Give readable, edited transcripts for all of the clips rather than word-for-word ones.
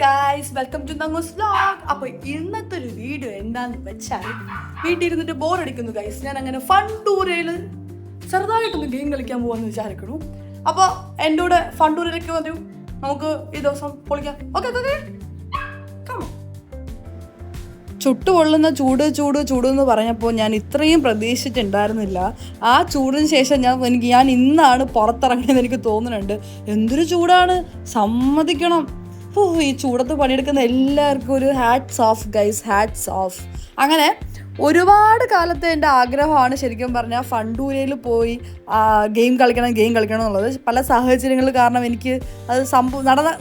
Guys, welcome to നങ്ങൂസ് vlog. അപ്പോൾ ഇന്നത്തെ ഒരു വീഡിയോ എന്താന്ന് വെച്ചാൽ വീട്ടിലിരുന്നിട്ട് ബോറടിക്കുന്നു ഗൈസ്. ഞാൻ അങ്ങനെ ഫണ്ടൂരയിൽ ചെറുതായിട്ടൊന്ന് ഗെയിം കളിക്കാൻ പോകാമെന്ന് വിചാരിക്കുന്നു. അപ്പോൾ എൻ്റെ കൂടെ ഫണ്ടൂരയിലേക്ക് വന്നു, നമുക്ക് ഈ ദിവസം പൊളിക്കാം. ഓക്കെ ഓക്കെ, ചുട്ടുപൊള്ളുന്ന ചൂട് എന്ന് പറഞ്ഞപ്പോൾ ഞാൻ ഇത്രയും പ്രതീക്ഷിച്ചിട്ടുണ്ടായിരുന്നില്ല. ആ ചൂടിന് ശേഷം ഞാൻ ഇന്നാണ് പുറത്തിറങ്ങിയെന്ന് എനിക്ക് തോന്നുന്നുണ്ട്. എന്തൊരു ചൂടാണ്, സമ്മതിക്കണം. ഈ ചൂടത്ത് പണിയെടുക്കുന്ന എല്ലാവർക്കും ഒരു hats off guys, hats off. അങ്ങനെ ഒരുപാട് കാലത്തെ എൻ്റെ ആഗ്രഹമാണ് ശരിക്കും പറഞ്ഞാൽ ഫണ്ടൂരയിൽ പോയി ഗെയിം കളിക്കണം എന്നുള്ളത്. പല സാഹചര്യങ്ങൾ കാരണം എനിക്ക് അത്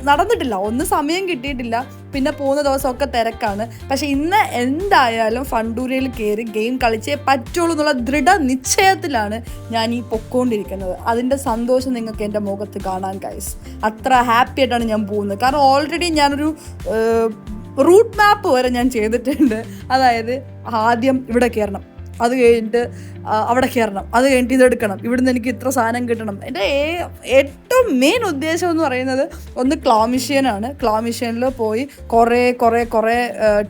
നടന്നിട്ടില്ല. ഒന്ന് സമയം കിട്ടിയിട്ടില്ല, പിന്നെ പോകുന്ന ദിവസമൊക്കെ തിരക്കാണ്. പക്ഷെ ഇന്ന് എന്തായാലും ഫണ്ടൂരയിൽ കയറി ഗെയിം കളിച്ചേ പറ്റുള്ളൂ എന്നുള്ള ദൃഢനിശ്ചയത്തിലാണ് ഞാൻ ഈ പൊക്കോണ്ടിരിക്കുന്നത്. അതിൻ്റെ സന്തോഷം നിങ്ങൾക്ക് എൻ്റെ മുഖത്ത് കാണാൻ ഗൈസ്. അത്ര ഹാപ്പി ആയിട്ടാണ് ഞാൻ പോകുന്നത്. കാരണം ഓൾറെഡി ഞാനൊരു റൂട്ട് മാപ്പ് വരെ ഞാൻ ചെയ്തിട്ടുണ്ട്. അതായത് ആദ്യം ഇവിടെ കയറണം, അത് കഴിഞ്ഞിട്ട് അവിടെ കയറണം, അത് കഴിഞ്ഞിട്ട് ഇതെടുക്കണം, ഇവിടുന്ന് എനിക്ക് ഇത്ര സാധനം കിട്ടണം. എൻ്റെ ഏറ്റവും മെയിൻ ഉദ്ദേശം എന്ന് പറയുന്നത് ഒന്ന് ക്ലോ മിഷ്യനിൽ പോയി കുറേ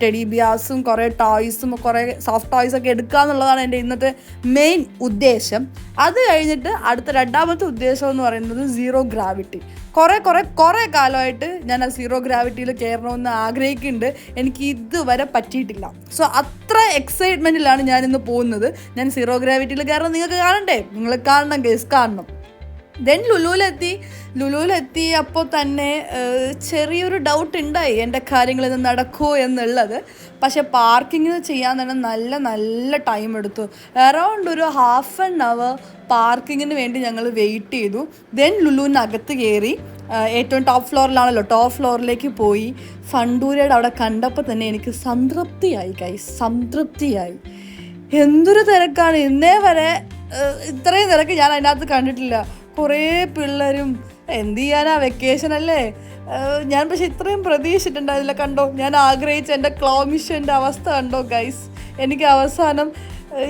ടെഡി ബിയാസും കുറേ ടോയ്സും കുറേ സോഫ്റ്റ് ടോയ്സൊക്കെ എടുക്കുക എന്നുള്ളതാണ് എൻ്റെ ഇന്നത്തെ മെയിൻ ഉദ്ദേശം. അത് കഴിഞ്ഞിട്ട് അടുത്ത രണ്ടാമത്തെ ഉദ്ദേശം എന്ന് പറയുന്നത് സീറോ ഗ്രാവിറ്റി. കുറേ കാലമായിട്ട് ഞാൻ ആ സീറോ ഗ്രാവിറ്റിയിൽ കയറണമെന്ന് ആഗ്രഹിക്കുന്നുണ്ട്. എനിക്ക് ഇതുവരെ പറ്റിയിട്ടില്ല. സോ അത്ര എക്സൈറ്റ്മെൻറ്റിലാണ് ഞാനിന്ന് പോകുന്നത്. ഞാൻ സീറോ ഗ്രാവിറ്റിയിൽ കയറണം, നിങ്ങൾക്ക് കാണണ്ടേ? നിങ്ങൾ കാണണം ഗൈസ്, കാണണം. ദെൻ ലുലുവിലെത്തി അപ്പോൾ തന്നെ ചെറിയൊരു ഡൗട്ട് ഉണ്ടായി എൻ്റെ കാര്യങ്ങളിത് നടക്കുമോ എന്നുള്ളത്. പക്ഷെ പാർക്കിങ്ങിന് ചെയ്യാൻ തന്നെ നല്ല ടൈം എടുത്തു. അറൗണ്ട് ഒരു ഹാഫ് ആൻ അവർ പാർക്കിങ്ങിന് വേണ്ടി ഞങ്ങൾ വെയിറ്റ് ചെയ്തു. ദെൻ ലുലുവിനകത്ത് കയറി, ഏറ്റവും ടോപ്പ് ഫ്ലോറിലേക്ക് പോയി ഫണ്ടൂരയുടെ അവിടെ കണ്ടപ്പോൾ തന്നെ എനിക്ക് സംതൃപ്തിയായി. എന്തൊരു തിരക്കാണ്! ഇന്നേ വരെ ഇത്രയും തിരക്ക് ഞാൻ അതിനകത്ത് കണ്ടിട്ടില്ല. കുറേ പിള്ളേരും, എന്ത് ചെയ്യാനാ, വെക്കേഷൻ അല്ലേ. ഞാൻ പക്ഷെ ഇത്രയും പ്രതീക്ഷിച്ചിട്ടുണ്ടായിരുന്നില്ല. കണ്ടോ, ഞാൻ ആഗ്രഹിച്ച എൻ്റെ ക്ലോ മിഷ്യൻ്റെ അവസ്ഥ കണ്ടോ ഗൈസ്. എനിക്ക് അവസാനം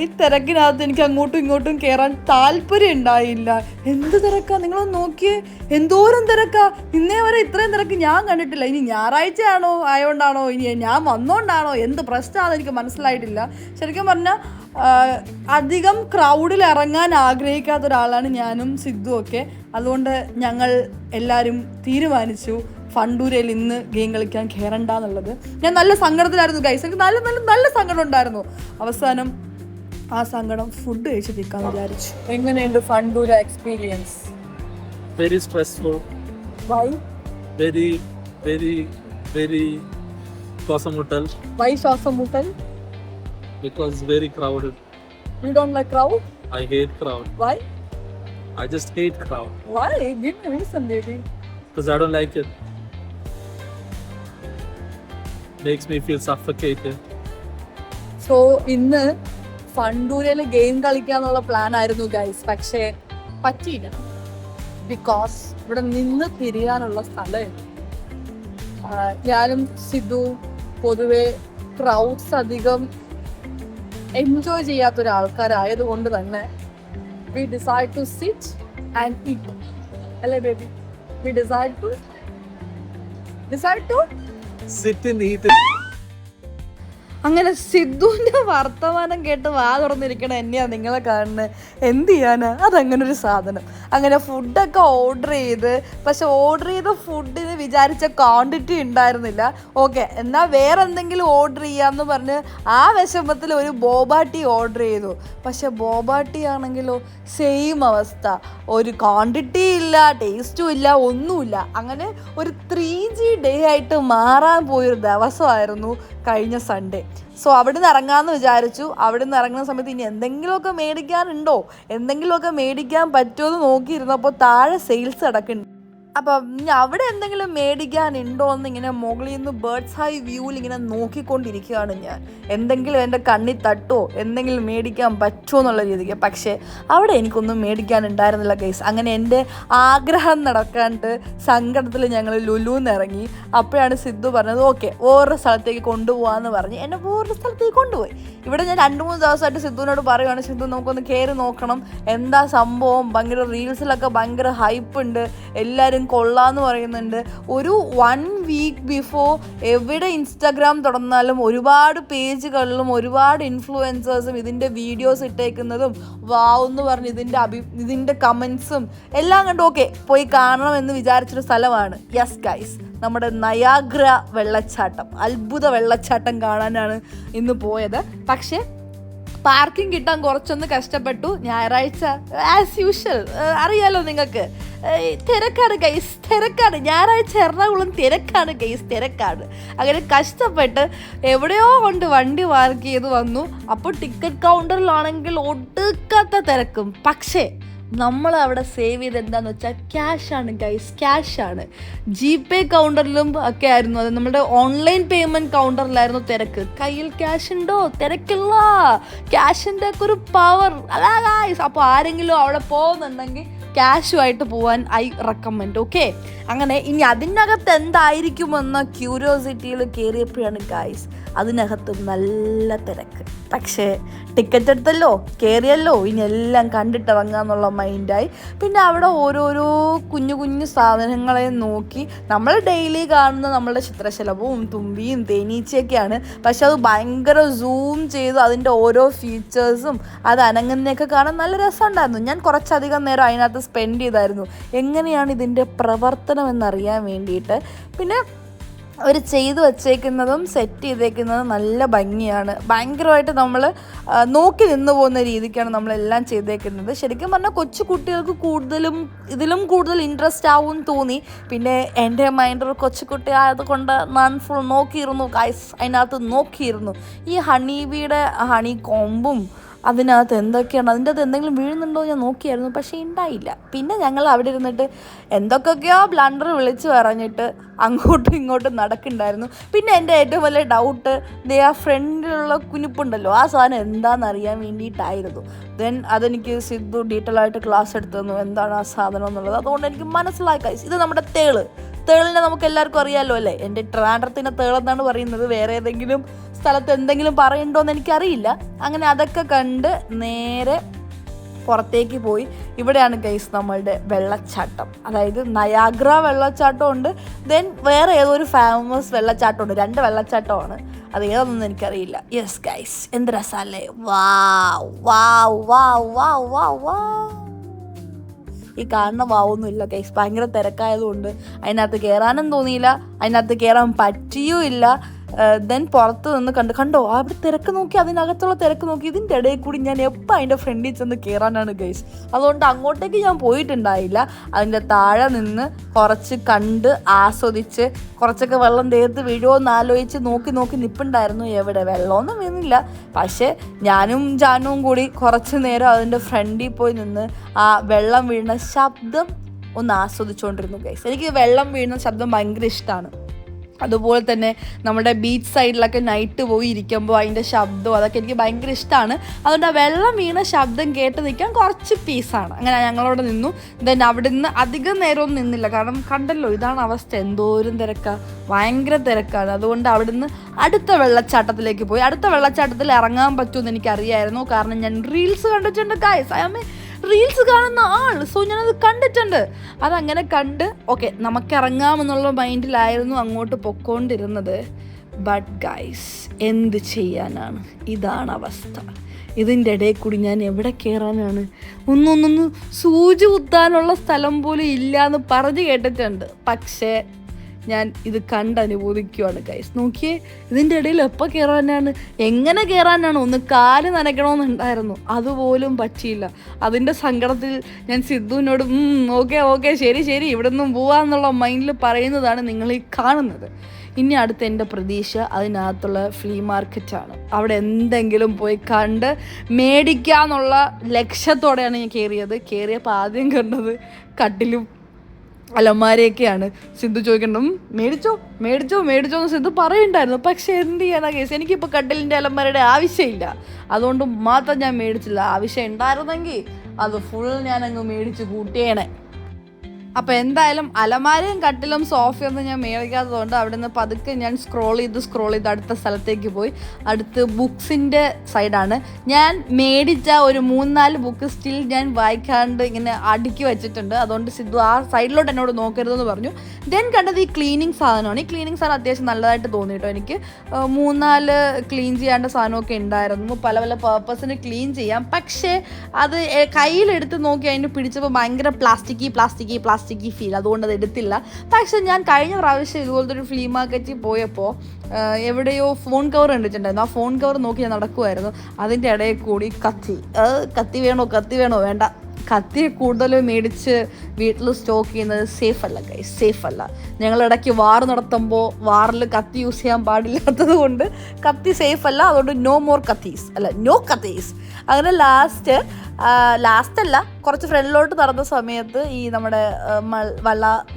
ഈ തിരക്കിനകത്ത് എനിക്ക് അങ്ങോട്ടും ഇങ്ങോട്ടും കയറാൻ താല്പര്യം ഉണ്ടായില്ല. എന്ത് തിരക്കാ, നിങ്ങളൊന്ന് നോക്കിയേ, എന്തോരം തിരക്കാ! ഇന്നേ വരെ ഇത്രയും തിരക്ക് ഞാൻ കണ്ടിട്ടില്ല. ഇനി ഞായറാഴ്ച ആയതുകൊണ്ടാണോ, ഇനി ഞാൻ വന്നുകൊണ്ടാണോ, എന്ത് പ്രശ്നമാണെന്ന് എനിക്ക് മനസ്സിലായിട്ടില്ല. ശരിക്കും പറഞ്ഞാൽ അധികം ക്രൗഡിൽ ഇറങ്ങാൻ ആഗ്രഹിക്കാത്ത ഒരാളാണ് ഞാനും സിദ്ധുവും ഒക്കെ. അതുകൊണ്ട് ഞങ്ങൾ എല്ലാവരും തീരുമാനിച്ചു ഫണ്ടൂരയിൽ ഇന്ന് ഗെയിം കളിക്കാൻ കയറണ്ട എന്നുള്ളത്. ഞാൻ നല്ല സങ്കടത്തിലായിരുന്നു ഗൈസ്, എനിക്ക് നല്ല സങ്കടം ഉണ്ടായിരുന്നു. അവസാനം ആ സങ്കടം ഫുഡ് കഴിച്ച് തീർക്കാൻ വിചാരിച്ചു. എങ്ങനെയുണ്ട് Funtura experience? Very stressful. Why? Very ശ്വാസമുട്ടൽ. Why ശ്വാസമുട്ടൽ? Because very crowded. You don't like crowd? I hate crowd. Why? I just hate crowd. Why? Give me a reason, baby. Because I don't like it. Makes me feel suffocated. So ഇന്ന് ഫണ്ടൂരയിൽ game കളിക്കാന്നുള്ള plan ആയിരുന്നു guys. പക്ഷേ പറ്റിയില്ല. Because ഇവിടെ നിന്ന് തിരിയാനുള്ള സ്ഥലമില്ല. ഞാനും സിദ്ധു പൊതുവെ crowds അധികം എൻജോയ് ചെയ്യാത്തൊരാൾക്കാരായതുകൊണ്ട് തന്നെ we decide to sit and eat. അല്ലേ baby? we decide to Sit and eat. അങ്ങനെ സിദ്ധുവിൻ്റെ വർത്തമാനം കേട്ട് വാ തുറന്നിരിക്കണ എന്നെയാണ് നിങ്ങളെ കാണുന്നത്. എന്ത് ചെയ്യാനാ, അതങ്ങനെ ഒരു സാധനം. അങ്ങനെ ഫുഡൊക്കെ ഓർഡർ ചെയ്ത്, പക്ഷെ ഓർഡർ ചെയ്ത ഫുഡിന് വിചാരിച്ച ക്വാണ്ടിറ്റി ഉണ്ടായിരുന്നില്ല. ഓക്കെ, എന്നാൽ വേറെ എന്തെങ്കിലും ഓർഡർ ചെയ്യാമെന്ന് പറഞ്ഞ് ആ വിഷമത്തിൽ ഒരു ബോബാട്ടി ഓർഡർ ചെയ്തു. പക്ഷെ ബോബാട്ടി ആണെങ്കിലോ സെയിം അവസ്ഥ, ഒരു ക്വാണ്ടിറ്റി ഇല്ല, ടേസ്റ്റും ഇല്ല, ഒന്നുമില്ല. അങ്ങനെ ഒരു 3G ഡേ ആയിട്ട് മാറാൻ പോയൊരു ദിവസമായിരുന്നു കഴിഞ്ഞ സൺഡേ. സോ അവിടെ നിന്ന് ഇറങ്ങാമെന്ന് വിചാരിച്ചു. അവിടെ നിന്ന് ഇറങ്ങുന്ന സമയത്ത് ഇനി എന്തെങ്കിലുമൊക്കെ മേടിക്കാനുണ്ടോ, എന്തെങ്കിലുമൊക്കെ മേടിക്കാൻ പറ്റുമോ എന്ന് നോക്കിയിരുന്നപ്പോൾ താഴെ സെയിൽസ് നടക്കുന്നുണ്ട്. അപ്പം അവിടെ എന്തെങ്കിലും മേടിക്കാനുണ്ടോ എന്ന് ഇങ്ങനെ മുകളിൽ നിന്ന് ബേർഡ്സ് ഹൈ വ്യൂവിൽ ഇങ്ങനെ നോക്കിക്കൊണ്ടിരിക്കുകയാണ് ഞാൻ. എന്തെങ്കിലും എൻ്റെ കണ്ണിൽ തട്ടോ, എന്തെങ്കിലും മേടിക്കാൻ പറ്റുമോ എന്നുള്ള രീതിക്ക്. പക്ഷേ അവിടെ എനിക്കൊന്നും മേടിക്കാനുണ്ടായിരുന്നില്ല ഗൈസ്. അങ്ങനെ എൻ്റെ ആഗ്രഹം നടക്കാണ്ട് സങ്കടത്തിൽ ഞങ്ങൾ ലുലുന്ന് ഇറങ്ങി. അപ്പോഴാണ് സിദ്ധു പറഞ്ഞത് ഓക്കെ വേറൊരു സ്ഥലത്തേക്ക് കൊണ്ടുപോകാമെന്ന് പറഞ്ഞ് എന്നെ വേറൊരു സ്ഥലത്തേക്ക് കൊണ്ടുപോയി. ഇവിടെ ഞാൻ 2-3 ദിവസമായിട്ട് സിദ്ധുവിനോട് പറയുവാണ്, സിദ്ധു നമുക്കൊന്ന് കയറി നോക്കണം, എന്താ സംഭവം, ഭയങ്കര റീൽസിലൊക്കെ ഭയങ്കര ഹൈപ്പ് ഉണ്ട്, എല്ലാവരും കൊള്ളാന്ന് പറയുന്നുണ്ട്. ഒരു 1 വീക്ക് ബിഫോർ എവിടെ ഇൻസ്റ്റാഗ്രാം തുറന്നാലും ഒരുപാട് പേജുകളിലും ഒരുപാട് ഇൻഫ്ലുവൻസേഴ്സും ഇതിൻ്റെ വീഡിയോസ് ഇട്ടേക്കുന്നതും വാവ് എന്ന് പറഞ്ഞ് ഇതിൻ്റെ കമൻസും എല്ലാം കണ്ട് ഓക്കെ പോയി കാണണമെന്ന് വിചാരിച്ചൊരു സ്ഥലമാണ്. യെസ് ഗൈസ്, നമ്മുടെ നയാഗ്ര വെള്ളച്ചാട്ടം, അത്ഭുത വെള്ളച്ചാട്ടം കാണാനാണ് ഇന്ന് പോയത്. പക്ഷേ പാർക്കിംഗ് കിട്ടാൻ കുറച്ചൊന്ന് കഷ്ടപ്പെട്ടു. ഞായറാഴ്ച ആസ് യൂഷ്വൽ അറിയാലോ നിങ്ങൾക്ക്, തിരക്കാണ് ഗൈസ്, തിരക്കാണ്. ഞായറാഴ്ച എറണാകുളം തിരക്കാണ് ഗൈസ്, തിരക്കാണ്. അങ്ങനെ കഷ്ടപ്പെട്ട് എവിടെയോ കൊണ്ട് വണ്ടി പാർക്ക് ചെയ്ത് വന്നു. അപ്പോൾ ടിക്കറ്റ് കൗണ്ടറിലാണെങ്കിൽ ഒടുക്കാത്ത തിരക്കും. പക്ഷേ നമ്മൾ അവിടെ സേവ് ചെയ്ത് എന്താണെന്ന് വെച്ചാൽ ക്യാഷാണ് ഗൈസ്, ക്യാഷാണ്. GPay കൗണ്ടറിലും ഒക്കെ ആയിരുന്നു അത്. നമ്മുടെ ഓൺലൈൻ പേയ്മെൻറ്റ് കൗണ്ടറിലായിരുന്നു തിരക്ക്. കയ്യിൽ ക്യാഷ് ഉണ്ടോ? തിരക്കില്ല. ക്യാഷിൻ്റെ ഒക്കെ ഒരു പവർ അതാ ഗൈസ്. അപ്പോൾ ആരെങ്കിലും അവിടെ പോകുന്നുണ്ടെങ്കിൽ ക്യാഷുമായിട്ട് പോകാൻ ഐ റെക്കമെൻഡ്. ഓക്കെ, അങ്ങനെ ഇനി അതിനകത്ത് എന്തായിരിക്കുമെന്ന ക്യൂരിയോസിറ്റിയിൽ കയറിയപ്പോഴാണ് ഗൈസ് അതിനകത്ത് നല്ല തിരക്ക്. പക്ഷേ ടിക്കറ്റ് എടുത്തല്ലോ, കയറിയല്ലോ, ഇനി എല്ലാം കണ്ടിട്ടിറങ്ങാന്നുള്ള മൈൻഡായി. പിന്നെ അവിടെ ഓരോരോ കുഞ്ഞു കുഞ്ഞു സാധനങ്ങളെ നോക്കി നമ്മൾ ഡെയിലി കാണുന്ന നമ്മളുടെ ചിത്രശലഭവും തുമ്പിയും തേനീച്ചയൊക്കെയാണ്. പക്ഷെ അത് ഭയങ്കര സൂം ചെയ്ത് അതിൻ്റെ ഓരോ ഫീച്ചേഴ്സും അത് അനങ്ങുന്നതൊക്കെ കാണാൻ നല്ല രസമുണ്ടായിരുന്നു. ഞാൻ കുറച്ചധികം നേരം അതിനകത്ത് സ്പെൻഡ് ചെയ്തായിരുന്നു, എങ്ങനെയാണ് ഇതിൻ്റെ പ്രവർത്തനം എന്നറിയാൻ വേണ്ടിയിട്ട്. പിന്നെ അവർ ചെയ്തു വച്ചേക്കുന്നതും സെറ്റ് ചെയ്തേക്കുന്നതും നല്ല ഭംഗിയാണ്. ഭയങ്കരമായിട്ട് നമ്മൾ നോക്കി നിന്ന് പോകുന്ന രീതിക്കാണ് നമ്മളെല്ലാം ചെയ്തേക്കുന്നത്. ശരിക്കും പറഞ്ഞാൽ കൊച്ചു കുട്ടികൾക്ക് ഇതിലും കൂടുതൽ ഇൻട്രസ്റ്റ് ആവും തോന്നി. പിന്നെ എൻ്റെ മൈൻഡ് ഒരു കൊച്ചുകുട്ടി ആയതുകൊണ്ട് ഞാൻ ഫുൾ നോക്കിയിരുന്നു ഗൈസ്, അതിനകത്ത് നോക്കിയിരുന്നു. ഈ ഹണി കോമ്പും അതിനകത്ത് എന്തൊക്കെയാണ്, അതിൻ്റെ അകത്ത് എന്തെങ്കിലും വീഴുന്നുണ്ടോ ഞാൻ നോക്കിയായിരുന്നു, പക്ഷേ ഉണ്ടായില്ല. പിന്നെ ഞങ്ങൾ അവിടെ ഇരുന്നിട്ട് എന്തൊക്കെയൊക്കെയോ ബ്ലണ്ടർ വിളിച്ച് പറഞ്ഞിട്ട് അങ്ങോട്ടും ഇങ്ങോട്ടും നടക്കുന്നുണ്ടായിരുന്നു. പിന്നെ എൻ്റെ ഏറ്റവും വലിയ ഡൗട്ട് ആ ഫ്രണ്ടിലുള്ള കുനിപ്പുണ്ടല്ലോ, ആ സാധനം എന്താണെന്ന് അറിയാൻ വേണ്ടിയിട്ടായിരുന്നു. ദെൻ അതെനിക്ക് സിദ്ധു ഡീറ്റെയിൽ ആയിട്ട് ക്ലാസ് എടുത്തു തന്നു എന്താണ് ആ സാധനം എന്നുള്ളത്. അതുകൊണ്ട് എനിക്ക് മനസ്സിലായി ഗൈസ്, ഇത് നമ്മുടെ തേളിനെ നമുക്ക് എല്ലാവർക്കും അറിയാമല്ലോ അല്ലേ. എൻ്റെ ട്രാൻഡ്രത്തിൻ്റെ തേളെന്നാണ് പറയുന്നത്, വേറെ ഏതെങ്കിലും സ്ഥലത്ത് എന്തെങ്കിലും പറയുന്നുണ്ടോ എന്ന് എനിക്കറിയില്ല. അങ്ങനെ അതൊക്കെ കണ്ട് നേരെ പുറത്തേക്ക് പോയി. ഇവിടെയാണ് ഗൈസ് നമ്മളുടെ വെള്ളച്ചാട്ടം, അതായത് നയാഗ്ര വെള്ളച്ചാട്ടം ഉണ്ട്, ദെൻ വേറെ ഏതോ ഒരു ഫേമസ് വെള്ളച്ചാട്ടം ഉണ്ട്. 2 വെള്ളച്ചാട്ടമാണ്, അത് ഏതൊന്നും എനിക്കറിയില്ല. യെസ് ഗൈസ്, എന്ത് രസമല്ലേ. വാവ് വാവ് വാവ് വാവ് വാവ് വാവ്. ഈ കാണുന്ന വാവൊന്നും ഇല്ല ഗൈസ്, ഭയങ്കര തിരക്കായതുകൊണ്ട് അതിനകത്ത് കയറാനും തോന്നിയില്ല, അതിനകത്ത് കയറാൻ പറ്റിയും ഇല്ല. ദെൻ പുറത്ത് നിന്ന് കണ്ടോ അവിടെ തിരക്ക് നോക്കി, അതിനകത്തുള്ള തിരക്ക് നോക്കി. ഇതിൻ്റെ ഇടയിൽ കൂടി ഞാൻ എപ്പോൾ അതിൻ്റെ ഫ്രണ്ടിൽ ചെന്ന് കയറാനാണ് ഗൈസ്. അതുകൊണ്ട് അങ്ങോട്ടേക്ക് ഞാൻ പോയിട്ടുണ്ടായില്ല. അതിൻ്റെ താഴെ നിന്ന് കുറച്ച് കണ്ട് ആസ്വദിച്ച് കുറച്ചൊക്കെ വെള്ളം ദേഹത്ത് വീഴുമോ എന്ന് ആലോചിച്ച് നോക്കി നിൽപ്പുണ്ടായിരുന്നു. എവിടെ വെള്ളമൊന്നും വീണില്ല. പക്ഷേ ഞാനും ജാനുവും കൂടി കുറച്ച് നേരം അതിൻ്റെ ഫ്രണ്ടിൽ പോയി നിന്ന് ആ വെള്ളം വീഴുന്ന ശബ്ദം ഒന്ന് ആസ്വദിച്ചുകൊണ്ടിരുന്നു ഗൈസ്. എനിക്ക് വെള്ളം വീഴുന്ന ശബ്ദം ഭയങ്കര ഇഷ്ടമാണ്. അതുപോലെ തന്നെ നമ്മുടെ ബീച്ച് സൈഡിലൊക്കെ നൈറ്റ് പോയി ഇരിക്കുമ്പോൾ അതിൻ്റെ ശബ്ദവും അതൊക്കെ എനിക്ക് ഭയങ്കര ഇഷ്ടമാണ്. അതുകൊണ്ട് ആ വെള്ളം വീണ ശബ്ദം കേട്ട് നിൽക്കാൻ കുറച്ച് പീസാണ്. അങ്ങനെ ഞങ്ങളവിടെ നിന്നു. ദെൻ അവിടെ നിന്ന് അധികം നേരമൊന്നും നിന്നില്ല, കാരണം കണ്ടല്ലോ ഇതാണ് അവസ്ഥ, എന്തോരം തിരക്കാണ്, ഭയങ്കര തിരക്കാണ്. അതുകൊണ്ട് അവിടെ നിന്ന് അടുത്ത വെള്ളച്ചാട്ടത്തിലേക്ക് പോയി. അടുത്ത വെള്ളച്ചാട്ടത്തിൽ ഇറങ്ങാൻ പറ്റുമെന്ന് എനിക്കറിയായിരുന്നു, കാരണം ഞാൻ റീൽസ് കണ്ടിട്ടുണ്ട് ഗൈസ്. റീൽസ് കാണുന്ന ആൾ, സോ ഞാനത് കണ്ടിട്ടുണ്ട്. അതങ്ങനെ കണ്ട് ഓക്കെ നമുക്ക് ഇറങ്ങാമെന്നുള്ള മൈൻഡിലായിരുന്നു അങ്ങോട്ട് പൊക്കോണ്ടിരുന്നത്. ബട്ട് ഗൈസ്, എന്ത് ചെയ്യാനാണ്, ഇതാണ് അവസ്ഥ. ഇതിൻ്റെ ഇടയിൽ കൂടി ഞാൻ എവിടെ കയറാനാണ്? ഒന്നൊന്നൊന്ന് സൂചി കുത്താനുള്ള സ്ഥലം പോലും ഇല്ല എന്ന് പറഞ്ഞു കേട്ടിട്ടുണ്ട്. പക്ഷേ ഞാൻ ഇത് കണ്ടനുഭവിക്കുകയാണ് ഗൈസ്. നോക്കിയേ, ഇതിൻ്റെ ഇടയിൽ എപ്പോൾ കയറാനാണ്, എങ്ങനെ കയറാനാണ്? ഒന്ന് കാല് നനയ്ക്കണമെന്നുണ്ടായിരുന്നു, അതുപോലും പറ്റിയില്ല. അതിൻ്റെ സങ്കടത്തിൽ ഞാൻ സിദ്ധുവിനോട് ഓക്കെ ശരി ഇവിടെ നിന്നും പോവാന്നുള്ള മൈൻഡിൽ പറയുന്നതാണ് നിങ്ങൾ ഈ കാണുന്നത്. ഇനി അടുത്ത എൻ്റെ പ്രതീക്ഷ അതിനകത്തുള്ള ഫ്ലീ മാർക്കറ്റാണ്. അവിടെ എന്തെങ്കിലും പോയി കണ്ട് മേടിക്കാന്നുള്ള ലക്ഷ്യത്തോടെയാണ് ഞാൻ കയറിയപ്പോൾ ആദ്യം കണ്ടത് കട്ടിലും അലമാരയൊക്കെയാണ്. സിദ്ധു ചോദിക്കണം മേടിച്ചോ എന്ന് സിദ്ധു പറയുന്നുണ്ടായിരുന്നു. പക്ഷെ എന്ത് ചെയ്യാനാ കേസ്, എനിക്കിപ്പോൾ കട്ടിലിൻ്റെ അലമാരയുടെ ആവശ്യമില്ല, അതുകൊണ്ട് മാത്രം ഞാൻ മേടിച്ചില്ല. ആവശ്യം ഉണ്ടായിരുന്നെങ്കിൽ അത് ഫുൾ ഞാനങ്ങ് മേടിച്ച് കൂട്ടിയേനെ. അപ്പോൾ എന്തായാലും അലമാരയും കട്ടിലും സോഫയൊന്നും ഞാൻ മേടിക്കാത്തതുകൊണ്ട് അവിടെ നിന്ന് പതുക്കെ ഞാൻ സ്ക്രോൾ ചെയ്ത് അടുത്ത സ്ഥലത്തേക്ക് പോയി. അടുത്ത് ബുക്സിൻ്റെ സൈഡാണ്. ഞാൻ മേടിച്ച ഒരു 3-4 ബുക്ക് സ്റ്റിൽ ഞാൻ വായിക്കാണ്ട് ഇങ്ങനെ അടുക്കി വെച്ചിട്ടുണ്ട്. അതുകൊണ്ട് സിദ്ധു ആ സൈഡിലോട്ട് എന്നോട് നോക്കരുതെന്ന് പറഞ്ഞു. ദെൻ കണ്ടത് ഈ ക്ലീനിങ് സാധനമാണ്. ഈ ക്ലീനിങ് സാധനം അത്യാവശ്യം നല്ലതായിട്ട് തോന്നി കേട്ടോ എനിക്ക്. 3-4 ക്ലീൻ ചെയ്യേണ്ട സാധനമൊക്കെ ഉണ്ടായിരുന്നു. പല പല പർപ്പസിന് ക്ലീൻ ചെയ്യാം. പക്ഷേ അത് കയ്യിലെടുത്ത് നോക്കി അതിന് പിടിച്ചപ്പോൾ ഭയങ്കര പ്ലാസ്റ്റിക്കി ഫീൽ. അതുകൊണ്ട് അത് എടുത്തില്ല. പക്ഷെ ഞാൻ കഴിഞ്ഞ പ്രാവശ്യം ഇതുപോലത്തെ ഒരു ഫ്ലീ മാർക്കറ്റിൽ പോയപ്പോൾ എവിടെയോ ഫോൺ കവർ കണ്ടിട്ടുണ്ടായിരുന്നു. ആ ഫോൺ കവർ നോക്കി ഞാൻ നടക്കുമായിരുന്നു. അതിൻ്റെ ഇടയിൽ കൂടി കത്തി വേണോ വേണ്ട, കത്തി കൂടുതലും മേടിച്ച് വീട്ടിൽ സ്റ്റോക്ക് ചെയ്യുന്നത് സേഫ് അല്ല. ഞങ്ങളിടയ്ക്ക് വാർ നടത്തുമ്പോൾ വാറിൽ കത്തി യൂസ് ചെയ്യാൻ പാടില്ലാത്തത് കൊണ്ട് കത്തി സേഫ് അല്ല. അതുകൊണ്ട് നോ കത്തീസ്. അങ്ങനെ ലാസ്റ്റല്ല കുറച്ച് ഫ്രണ്ടിലോട്ട് നടന്ന സമയത്ത് ഈ നമ്മുടെ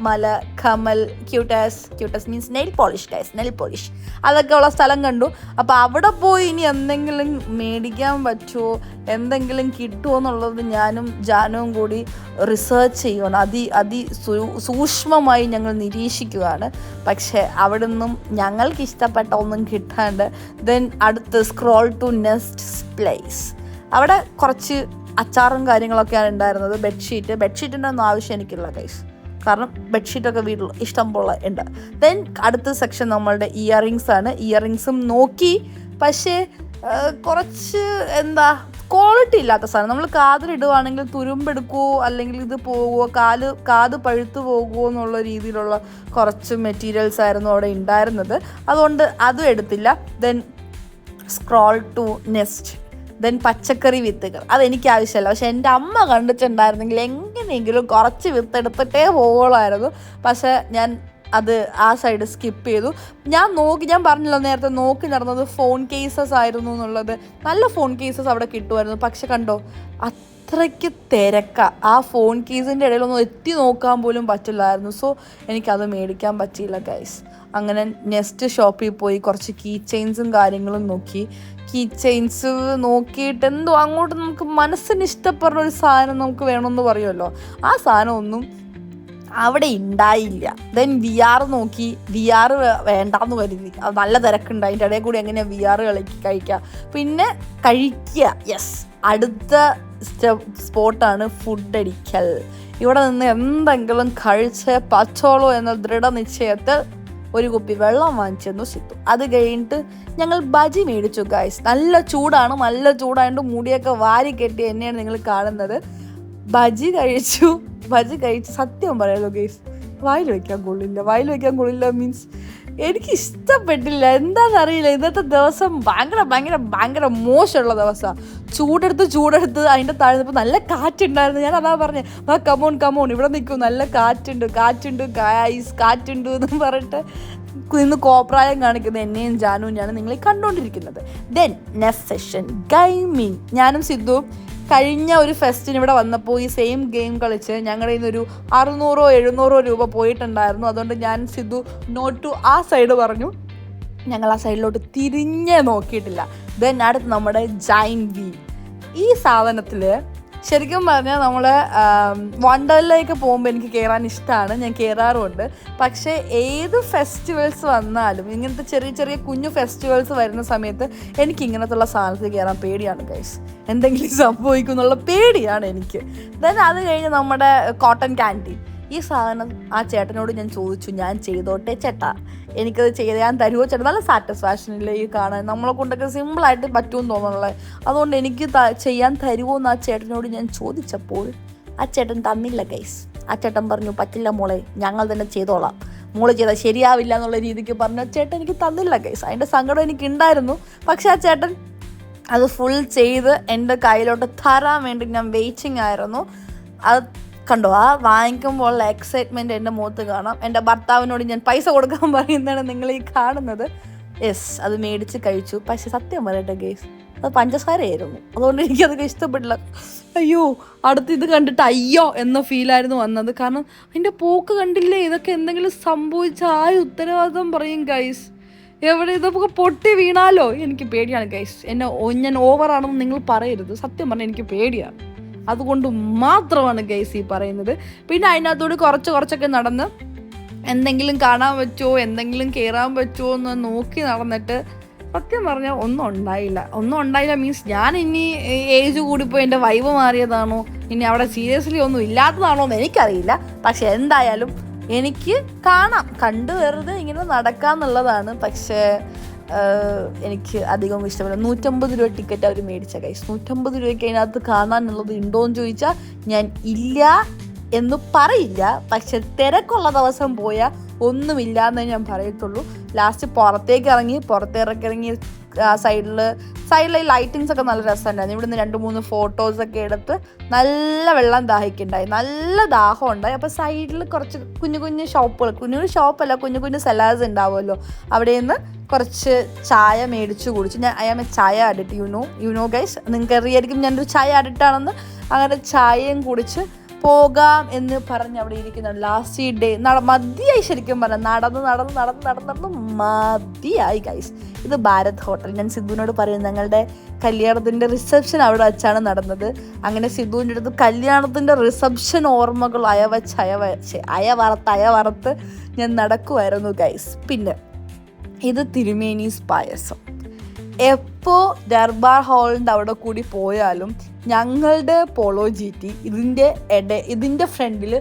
മല Kamal cutest means nail polish അതൊക്കെ ഉള്ള സ്ഥലം കണ്ടു. അപ്പോൾ അവിടെ പോയി ഇനി എന്തെങ്കിലും മേടിക്കാൻ പറ്റുമോ, എന്തെങ്കിലും കിട്ടുമോ എന്നുള്ളത് ഞാനും ജാനുവും കൂടി റിസർച്ച് ചെയ്യുകയാണ്. സൂക്ഷ്മമായി ഞങ്ങൾ നിരീക്ഷിക്കുകയാണ്. പക്ഷേ അവിടെ നിന്നും ഞങ്ങൾക്ക് ഇഷ്ടപ്പെട്ട ഒന്നും കിട്ടാണ്ട് ദെൻ അടുത്ത് സ്ക്രോൾ ടു നെക്സ്റ്റ് പ്ലേസ്. അവിടെ കുറച്ച് അച്ചാറും കാര്യങ്ങളൊക്കെയാണ് ഉണ്ടായിരുന്നത്. ബെഡ്ഷീറ്റിൻ്റെ ഒന്നും ആവശ്യം എനിക്കില്ല ഗൈസ്, കാരണം ബെഡ്ഷീറ്റൊക്കെ വീട്ടിൽ ഇഷ്ടം പോലെ ഉണ്ട്. ദെൻ അടുത്ത സെക്ഷൻ നമ്മളുടെ ഇയറിങ്സ് ആണ്. ഇയറിങ്സും നോക്കി, പക്ഷേ കുറച്ച് ക്വാളിറ്റി ഇല്ലാത്ത സാധനം. നമ്മൾ കാതിലിടുവാണെങ്കിൽ തുരുമ്പെടുക്കുമോ അല്ലെങ്കിൽ ഇത് പോകുമോ, കാത് പഴുത്തു പോകുമോ എന്നുള്ള രീതിയിലുള്ള കുറച്ച് മെറ്റീരിയൽസ് ആയിരുന്നു അവിടെ ഉണ്ടായിരുന്നത്. അതുകൊണ്ട് അതും എടുത്തില്ല. Then scroll to next. Then പച്ചക്കറി വിത്തുകൾ അതെനിക്ക് ആവശ്യമില്ല. പക്ഷെ എൻ്റെ അമ്മ കണ്ടിട്ടുണ്ടായിരുന്നെങ്കിൽ എങ്ങനെയെങ്കിലും കുറച്ച് വിത്തെടുത്തിട്ടേ പോകുള്ളായിരുന്നു. പക്ഷേ ഞാൻ അത് ആ സൈഡ് സ്കിപ്പ് ചെയ്തു. ഞാൻ പറഞ്ഞല്ലോ നേരത്തെ നോക്കി നടന്നത് ഫോൺ കേസസ് ആയിരുന്നു എന്നുള്ളത്. നല്ല ഫോൺ കേസസ് അവിടെ കിട്ടുമായിരുന്നു. പക്ഷെ കണ്ടോ, അത്രയ്ക്ക് തിരക്ക. ആ ഫോൺ കേസിൻ്റെ ഇടയിലൊന്നും എത്തി നോക്കാൻ പോലും പറ്റില്ലായിരുന്നു. സോ എനിക്കത് മേടിക്കാൻ പറ്റിയില്ല ഗൈസ്. അങ്ങനെ നെക്സ്റ്റ് ഷോപ്പിൽ പോയി കുറച്ച് കീ ചെയിൻസും കാര്യങ്ങളും നോക്കി. കീ ചെയിൻസ് നോക്കിയിട്ട് അങ്ങോട്ട് നമുക്ക് മനസ്സിന് ഇഷ്ടപ്പെടുന്ന ഒരു സാധനം നമുക്ക് വേണമെന്ന് പറയുമല്ലോ, ആ സാധനമൊന്നും അവിടെ ഉണ്ടായില്ല. ദെൻ VR നോക്കി. VR വേണ്ടാന്ന് കരുതി. അത് നല്ല തിരക്കുണ്ട്. അതിൻ്റെ ഇടയിൽ കൂടി എങ്ങനെയാണ് VR കഴിക്കുക, പിന്നെ കഴിക്കുക. യെസ്, അടുത്ത സ്പോട്ടാണ് ഫുഡ് അടിക്കൽ. ഇവിടെ നിന്ന് എന്തെങ്കിലും കഴിച്ച് പച്ചോളൂ എന്ന ദൃഢനിശ്ചയത്തിൽ ഒരു കുപ്പി വെള്ളം വാങ്ങിച്ചെന്നു സിത്തു. അത് കഴിഞ്ഞിട്ട് ഞങ്ങൾ ബജി മേടിച്ചു ഗൈസ്. നല്ല ചൂടായതുകൊണ്ട് മുടിയൊക്കെ വാരി കെട്ടി എന്നെയാണ് നിങ്ങൾ കാണുന്നത്. ബജി കഴിച്ചു. സത്യം പറയാലോ ഗൈസ്, വായിൽ വയ്ക്കാൻ കൊള്ളില്ല. മീൻസ് എനിക്ക് ഇഷ്ടപ്പെട്ടില്ല. എന്താണെന്നറിയില്ല. ഇന്നത്തെ ദിവസം ഭയങ്കര മോശമുള്ള ദിവസമാണ്. ചൂടെടുത്ത് അതിൻ്റെ താഴ്ന്നപ്പോൾ നല്ല കാറ്റുണ്ടായിരുന്നു. ഞാൻ അതാ പറഞ്ഞത്, കമോൺ ഇവിടെ നിൽക്കും, നല്ല കാറ്റുണ്ട് ഗൈസ് എന്ന് പറഞ്ഞിട്ട് ഇന്ന് കോപ്രായം കാണിക്കുന്ന എന്നെയും ജാനുവിനെയാണ് നിങ്ങൾ കണ്ടുകൊണ്ടിരിക്കുന്നത്. Then next session gaming. ഞാനും സിദ്ധു കഴിഞ്ഞ ഒരു ഫെസ്റ്റിന് ഇവിടെ വന്നപ്പോൾ ഈ സെയിം ഗെയിം കളിച്ച് ഞങ്ങളുടെ ഇന്നൊരു 600-700 രൂപ പോയിട്ടുണ്ടായിരുന്നു. അതുകൊണ്ട് ഞാൻ സിദ്ധു നോട്ട് ടു ആ സൈഡ് പറഞ്ഞു. ഞങ്ങൾ ആ സൈഡിലോട്ട് തിരിഞ്ഞേ നോക്കിയിട്ടില്ല. ദെൻ അടുത്ത് നമ്മുടെ ജൈൻറ്റ് വീൽ. ഈ സാധനത്തിൽ ശരിക്കും പറഞ്ഞാൽ നമ്മൾ വണ്ടർലേക്ക് പോകുമ്പോൾ എനിക്ക് കയറാൻ ഇഷ്ടമാണ്, ഞാൻ കയറാറുമുണ്ട്. പക്ഷേ ഏത് ഫെസ്റ്റിവൽസ് വന്നാലും ഇങ്ങനത്തെ ചെറിയ കുഞ്ഞു ഫെസ്റ്റിവൽസ് വരുന്ന സമയത്ത് എനിക്ക് ഇങ്ങനത്തുള്ള സാധനത്തിൽ കയറാൻ പേടിയാണ് ഗൈസ്. എന്തെങ്കിലും സംഭവിക്കും എന്നുള്ള പേടിയാണ് എനിക്ക്. ദെൻ അത് കഴിഞ്ഞ് നമ്മുടെ കോട്ടൺ ക്യാൻറ്റീൻ. ഈ സാധനം ആ ചേട്ടനോട് ഞാൻ ചോദിച്ചു, ഞാൻ ചെയ്തോട്ടെ ചേട്ടാ, എനിക്കത് ചെയ്യാൻ തരുമോ ചേട്ടാ? നല്ല സാറ്റിസ്ഫാക്ഷനില്ല ഈ കാണാൻ. നമ്മളെ കൊണ്ടൊക്കെ സിമ്പിളായിട്ട് പറ്റുമെന്ന് തോന്നുന്നുള്ളത്. അതുകൊണ്ട് എനിക്ക് ചെയ്യാൻ തരുമോ എന്ന് ആ ചേട്ടനോട് ഞാൻ ചോദിച്ചപ്പോൾ ആ ചേട്ടൻ തന്നില്ല ഗൈസ്. ആ ചേട്ടൻ പറഞ്ഞു, പറ്റില്ല മോളെ, ഞങ്ങൾ തന്നെ ചെയ്തോളാം, മോള് ചെയ്താൽ ശരിയാവില്ല എന്നുള്ള രീതിക്ക് പറഞ്ഞു. ആ ചേട്ടൻ എനിക്ക് തന്നില്ല ഗൈസ്. അതിൻ്റെ സങ്കടം എനിക്കുണ്ടായിരുന്നു. പക്ഷേ ആ ചേട്ടൻ അത് ഫുൾ ചെയ്ത് എൻ്റെ കയ്യിലോട്ട് തരാൻ വേണ്ടി ഞാൻ വെയിറ്റിംഗ് ആയിരുന്നു. അത് കണ്ടോ, ആ വാങ്ങിക്കുമ്പോൾ എക്സൈറ്റ്മെൻറ്റ് എൻ്റെ മുഖത്ത് കാണാം. എൻ്റെ ഭർത്താവിനോട് ഞാൻ പൈസ കൊടുക്കാൻ പറയുന്നതാണ് നിങ്ങൾ ഈ കാണുന്നത്. യെസ്, അത് മേടിച്ച് കഴിച്ചു. പക്ഷെ സത്യം പറയട്ടെ ഗേസ്, അത് പഞ്ചസാരയായിരുന്നു. അതുകൊണ്ട് എനിക്കതൊക്കെ ഇഷ്ടപ്പെട്ടില്ല. അയ്യോ, അടുത്ത് ഇത് കണ്ടിട്ട് അയ്യോ എന്ന ഫീലായിരുന്നു വന്നത്. കാരണം അതിൻ്റെ പോക്ക് കണ്ടില്ലേ, ഇതൊക്കെ എന്തെങ്കിലും സംഭവിച്ച ആ ഉത്തരവാദിത്വം പറയും ഗൈസ്. എവിടെ ഇതൊക്കെ പൊട്ടി വീണാലോ? എനിക്ക് പേടിയാണ് ഗൈസ്. ഞാൻ ഓവറാണെന്ന് നിങ്ങൾ പറയരുത്. സത്യം പറഞ്ഞാൽ എനിക്ക് പേടിയാണ്. അതുകൊണ്ട് മാത്രമാണ് ഗൈസ് ഈ പറയുന്നത്. പിന്നെ അതിനകത്തോട് കുറച്ചൊക്കെ നടന്ന് എന്തെങ്കിലും കാണാൻ പറ്റുമോ, എന്തെങ്കിലും കയറാൻ പറ്റുമോ എന്ന് നോക്കി നടന്നിട്ട് സത്യം പറഞ്ഞാൽ ഒന്നും ഉണ്ടായില്ല മീൻസ് ഞാൻ ഇനി ഏജ് കൂടിപ്പോയി എൻ്റെ വൈബ് മാറിയതാണോ, ഇനി അവിടെ സീരിയസ്ലി ഒന്നും ഇല്ലാത്തതാണോ എന്ന് എനിക്കറിയില്ല. പക്ഷെ എന്തായാലും എനിക്ക് കണ്ടു വെറുതെ ഇങ്ങനെ നടക്കാന്നുള്ളതാണ്. പക്ഷേ എനിക്ക് അധികം ഇഷ്ടമില്ല. 150 രൂപ ടിക്കറ്റ് അവർ മേടിച്ച ഗൈസ്. 150 രൂപയ്ക്ക് അതിനകത്ത് കാണാനുള്ളത് ഉണ്ടോയെന്ന് ചോദിച്ചാൽ ഞാൻ ഇല്ല എന്ന് പറയില്ല. പക്ഷെ തിരക്കുള്ള ദിവസം പോയാൽ ഒന്നുമില്ല എന്നേ ഞാൻ പറയത്തുള്ളൂ. ലാസ്റ്റ് പുറത്തിറങ്ങി സൈഡിൽ ലൈറ്റിങ്സ് ഒക്കെ നല്ല രസമുണ്ടായിരുന്നു. ഇവിടുന്ന് 2-3 ഫോട്ടോസൊക്കെ എടുത്ത് നല്ല വെള്ളം ദാഹിക്കുണ്ടായി, നല്ല ദാഹം ഉണ്ടായി. അപ്പോൾ സൈഡിൽ കുറച്ച് കുഞ്ഞു ഷോപ്പുകൾ, കുഞ്ഞു സെല്ലാസ് ഉണ്ടാവുമല്ലോ, അവിടെ നിന്ന് കുറച്ച് ചായ മേടിച്ചു കുടിച്ചു. ഞാൻ ഐ ആം എ ചായ അഡിക്റ്റ്, യു നോ ഗൈസ്. നിങ്ങൾക്ക് അറിയായിരിക്കും ഞാനൊരു ചായ അഡിക്റ്റാണെന്ന്. അങ്ങനെ ചായയും കുടിച്ച് പോകാം എന്ന് പറഞ്ഞ് അവിടെ ഇരിക്കുന്നുണ്ട്. ലാസ്റ്റ് ഈ ഡേ മതിയായി, ശരിക്കും പറഞ്ഞാൽ നടന്ന് മതിയായി ഗൈസ്. ഇത് ഭാരത് ഹോട്ടൽ. ഞാൻ സിദ്ധുവിനോട് പറയുന്നത് ഞങ്ങളുടെ കല്യാണത്തിൻ്റെ റിസപ്ഷൻ അവിടെ വെച്ചാണ് നടന്നത്. അങ്ങനെ സിദ്ധുവിൻ്റെ അടുത്ത് കല്യാണത്തിൻ്റെ റിസപ്ഷൻ ഓർമ്മകൾ അയവറത്ത് ഞാൻ നടക്കുമായിരുന്നു ഗൈസ്. പിന്നെ ഇത് തിരുമേനീസ് പായസം. എപ്പോൾ ദർബാർ ഹാളിൻ്റെ അവിടെ കൂടി പോയാലും ഞങ്ങളുടെ പോളോ GT ഇതിൻ്റെ ഫ്രണ്ടിൽ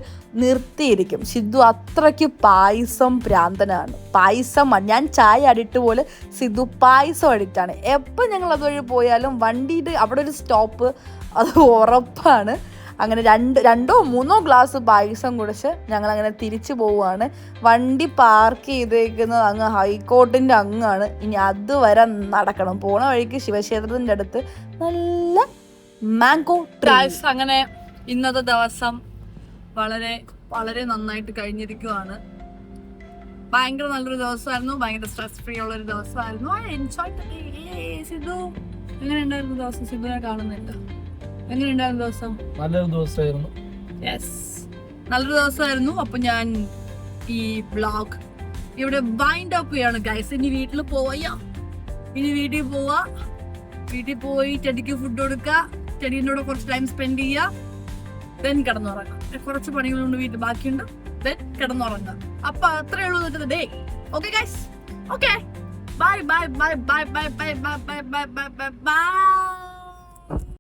നിർത്തിയിരിക്കും. സിദ്ധു അത്രയ്ക്ക് പായസം ഭ്രാന്തനാണ്. ഞാൻ ചായ അഡിക്റ്റ് പോലെ സിദ്ധു പായസം അഡിക്റ്റാണ്. എപ്പോൾ ഞങ്ങൾ അതുവഴി പോയാലും വണ്ടിയുടെ അവിടെ ഒരു സ്റ്റോപ്പ് അത് ഉറപ്പാണ്. അങ്ങനെ 2-3 ഗ്ലാസ് പായസം കുടിച്ച് ഞങ്ങളങ്ങനെ തിരിച്ചു പോവുകയാണ്. വണ്ടി പാർക്ക് ചെയ്തേക്കുന്നത് അങ്ങ് ഹൈക്കോർട്ടിൻ്റെ അങ്ങാണ്. ഇനി അതുവരെ നടക്കണം. പോണ വഴിക്ക് ശിവക്ഷേത്രത്തിൻ്റെ അടുത്ത് നല്ല മാംഗോ ട്രീസ്. അങ്ങനെ ഇന്നത്തെ ദിവസം വളരെ വളരെ നന്നായിട്ട് കഴിഞ്ഞിരിക്കുവാണ്. ഭയങ്കര നല്ലൊരു ദിവസമായിരുന്നു. ഭയങ്കര സ്ട്രെസ് ഫ്രീ ഉള്ളൊരു ദിവസമായിരുന്നു. സിദ്ധു എങ്ങനെയുണ്ടായിരുന്നു ദിവസം? സിദ്ധുവിനെ കാണുന്നില്ല. എങ്ങനെയുണ്ടായിരുന്നു ദിവസം? നല്ലൊരു ദിവസമായിരുന്നു. യെസ്, നല്ലൊരു ദിവസമായിരുന്നു. അപ്പൊ ഞാൻ ഈ വ്ളോഗ് ഇവിടെ വൈൻഡ് അപ്പ് ചെയ്യാണ് ഗൈസ്. ഇനി വീട്ടിൽ പോയി ചെടിക്ക് ഫുഡ് കൊടുക്കുക, ചെടീൻ്റെ കുറച്ച് ടൈം സ്പെൻഡ് ചെയ്യുക, ദെൻ കിടന്നുറങ്ങാം. കുറച്ച് പണികളുണ്ട് വീട്ടിൽ ബാക്കിയുണ്ട്, ദെൻ കിടന്നുറങ്ങാം. അപ്പൊ അത്രേ ഉള്ളൂ ഇന്നത്തെ day. Okay guys, okay, by.